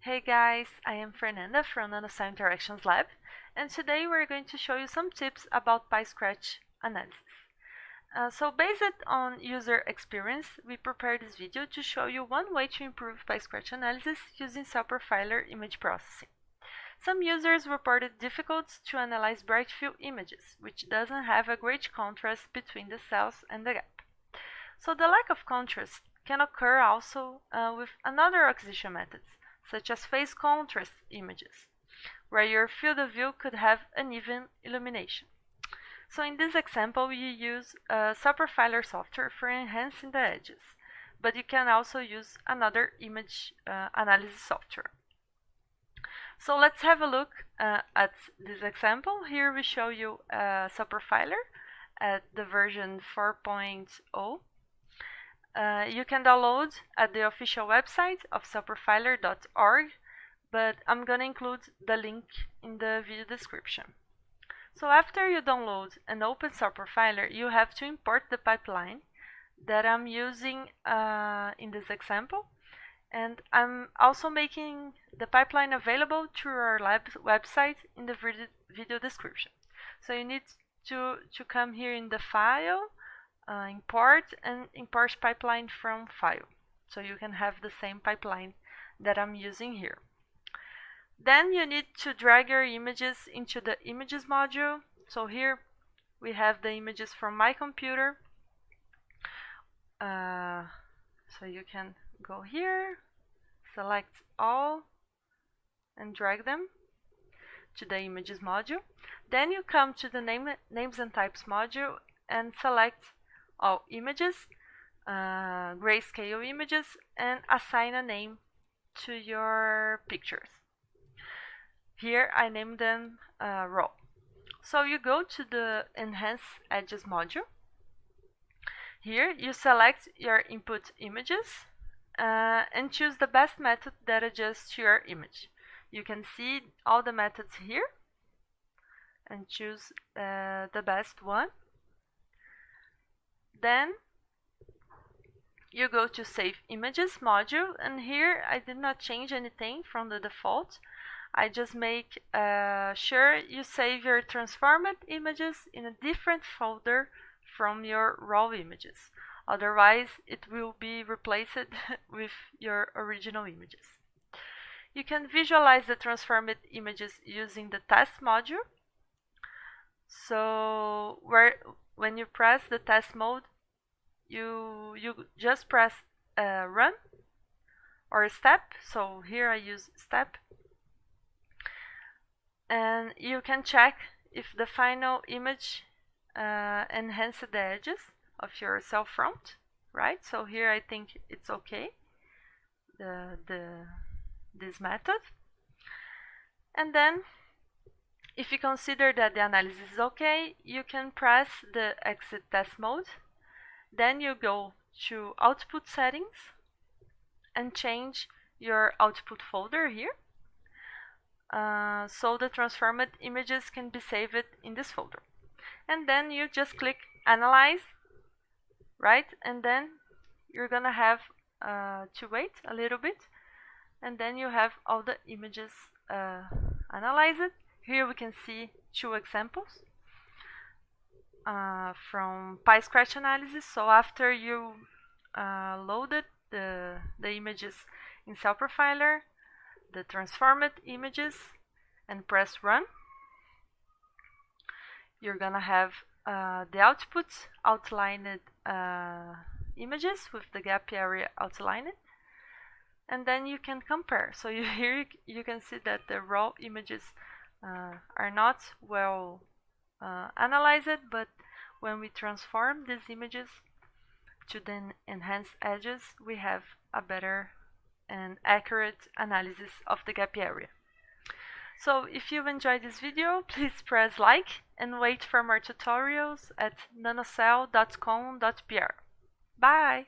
Hey guys, I am Fernanda from Nanocell Interactions Lab, and today we're going to show you some tips about PyScratch analysis. So based on user experience, we prepared this video to show you one way to improve PyScratch analysis using cell profiler image processing. Some users reported difficulties to analyze bright field images, which doesn't have a great contrast between the cells and the gap. So the lack of contrast can occur also with another acquisition methods, such as phase contrast images, where your field of view could have uneven illumination. So in this example, we use cell profiler software for enhancing the edges, but you can also use another image analysis software. So let's have a look at this example. Here we show you cell profiler at the version 4.0. You can download at the official website of cellprofiler.org, but I'm gonna include the link in the video description. So after you download and open Cell Profiler, you have to import the pipeline that I'm using in this example, and I'm also making the pipeline available through our lab website in the video description. So you need to come here in the file, import, and import pipeline from file, so you can have the same pipeline that I'm using here. Then you need to drag your images into the images module. So here we have the images from my computer. So you can go here, select all, and drag them to the images module. Then you come to the names and types module and select all images, grayscale images, and assign a name to your pictures. Here I named them raw. So you go to the Enhance Edges module. Here you select your input images and choose the best method that adjusts to your image. You can see all the methods here and choose the best one. Then you go to Save Images module, and here I did not change anything from the default. I just make sure you save your transformed images in a different folder from your raw images. Otherwise, it will be replaced with your original images. You can visualize the transformed images using the Test module. So when you press the test mode, you just press run or step. So here I use step. And you can check if the final image enhances the edges of your cell front, right? So here I think it's okay, this method. And then if you consider that the analysis is okay, you can press the exit test mode. Then you go to output settings and change your output folder here. So the transformed images can be saved in this folder. And then you just click Analyze, right? And then you're gonna have to wait a little bit, and then you have all the images analyzed. Here we can see two examples from PyScratch analysis. So after you loaded the images in Cell Profiler, the transformed images, and press run, you're gonna have the output outlined images with the gap area outlined, and then you can compare. So here you can see that the raw images are not well analyzed, but when we transform these images to the enhanced edges, we have a better and accurate analysis of the gap area. So if you enjoyed this video, please press like and wait for more tutorials at nanocell.com.br. Bye!